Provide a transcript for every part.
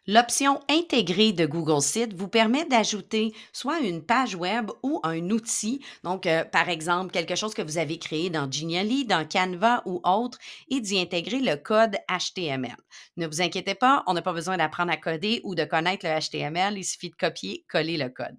L'option intégrée de Google Sites vous permet d'ajouter soit une page web ou un outil, donc par exemple quelque chose que vous avez créé dans Genially, dans Canva ou autre, et d'y intégrer le code HTML. Ne vous inquiétez pas, on n'a pas besoin d'apprendre à coder ou de connaître le HTML, il suffit de copier, coller le code.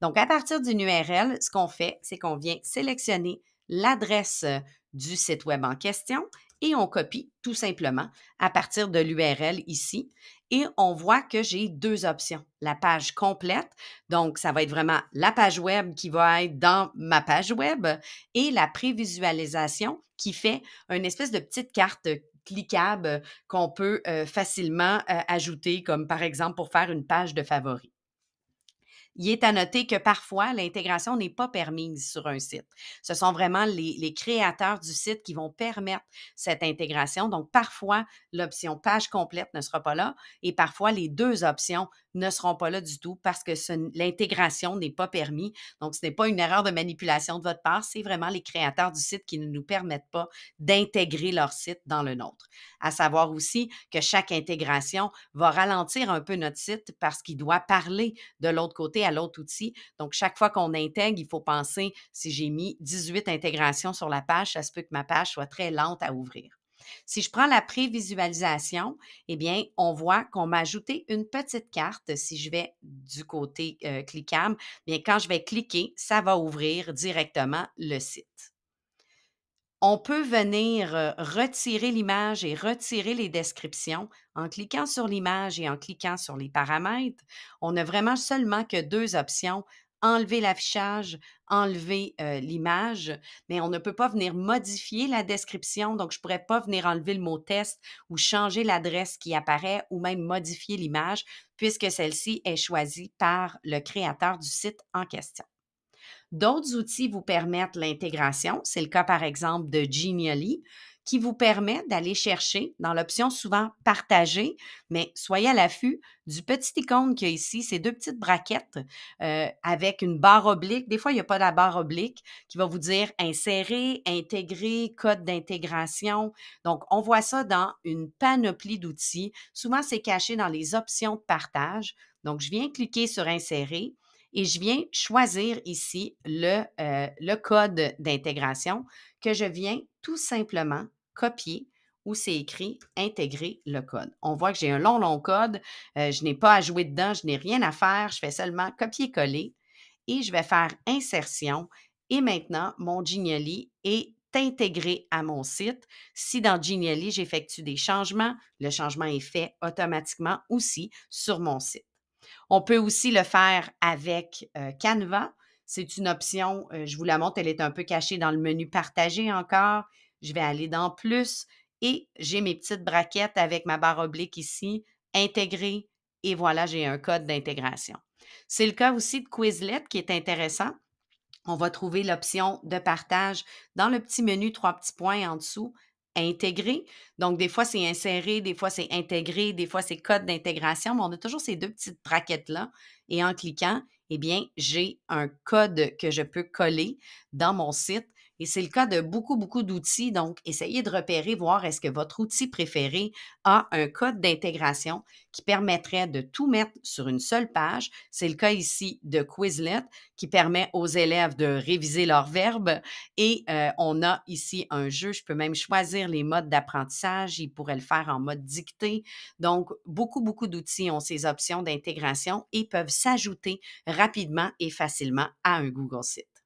Donc, à partir d'une URL, ce qu'on fait, c'est qu'on vient sélectionner l'adresse du site web en question et on copie tout simplement à partir de l'URL ici. Et on voit que j'ai deux options. La page complète, donc ça va être vraiment la page web qui va être dans ma page web et la prévisualisation qui fait une espèce de petite carte cliquable qu'on peut facilement ajouter, comme par exemple pour faire une page de favoris. Il est à noter que parfois, l'intégration n'est pas permise sur un site. Ce sont vraiment les créateurs du site qui vont permettre cette intégration. Donc, parfois, l'option page complète ne sera pas là et parfois, les deux options ne seront pas là du tout parce que l'intégration n'est pas permise. Donc, ce n'est pas une erreur de manipulation de votre part, c'est vraiment les créateurs du site qui ne nous permettent pas d'intégrer leur site dans le nôtre. À savoir aussi que chaque intégration va ralentir un peu notre site parce qu'il doit parler de l'autre côté à l'autre outil. Donc, chaque fois qu'on intègre, il faut penser, si j'ai mis 18 intégrations sur la page, ça se peut que ma page soit très lente à ouvrir. Si je prends la prévisualisation, eh bien, on voit qu'on m'a ajouté une petite carte. Si je vais du côté cliquable, bien, quand je vais cliquer, ça va ouvrir directement le site. On peut venir retirer l'image et retirer les descriptions en cliquant sur l'image et en cliquant sur les paramètres. On a vraiment seulement que deux options, enlever l'affichage, enlever l'image, mais on ne peut pas venir modifier la description. Donc, je ne pourrais pas venir enlever le mot test ou changer l'adresse qui apparaît ou même modifier l'image puisque celle-ci est choisie par le créateur du site en question. D'autres outils vous permettent l'intégration. C'est le cas, par exemple, de Genially, qui vous permet d'aller chercher dans l'option souvent partager, mais soyez à l'affût du petit icône qu'il y a ici, ces deux petites braquettes avec une barre oblique. Des fois, il n'y a pas la barre oblique qui va vous dire insérer, intégrer, code d'intégration. Donc, on voit ça dans une panoplie d'outils. Souvent, c'est caché dans les options de partage. Donc, je viens cliquer sur insérer et je viens choisir ici le code d'intégration que je viens tout simplement copier où c'est écrit intégrer le code. On voit que j'ai un long, long code. Je n'ai pas à jouer dedans, je n'ai rien à faire. Je fais seulement copier-coller et je vais faire insertion. Et maintenant, mon Genially est intégré à mon site. Si dans Genially, j'effectue des changements, le changement est fait automatiquement aussi sur mon site. On peut aussi le faire avec Canva. C'est une option, je vous la montre, elle est un peu cachée dans le menu partager encore. Je vais aller dans plus et j'ai mes petites braquettes avec ma barre oblique ici, intégrer et voilà, j'ai un code d'intégration. C'est le cas aussi de Quizlet qui est intéressant. On va trouver l'option de partage dans le petit menu, 3 petits points en dessous, intégrer. Donc, des fois, c'est inséré, des fois, c'est intégré, des fois, c'est code d'intégration, mais on a toujours ces deux petites braquettes-là. Et en cliquant, eh bien, j'ai un code que je peux coller dans mon site. Et c'est le cas de beaucoup, beaucoup d'outils. Donc, essayez de repérer, voir est-ce que votre outil préféré a un code d'intégration qui permettrait de tout mettre sur une seule page. C'est le cas ici de Quizlet qui permet aux élèves de réviser leurs verbes. Et on a ici un jeu. Je peux même choisir les modes d'apprentissage. Ils pourraient le faire en mode dictée. Donc, beaucoup, beaucoup d'outils ont ces options d'intégration et peuvent s'ajouter rapidement et facilement à un Google Site.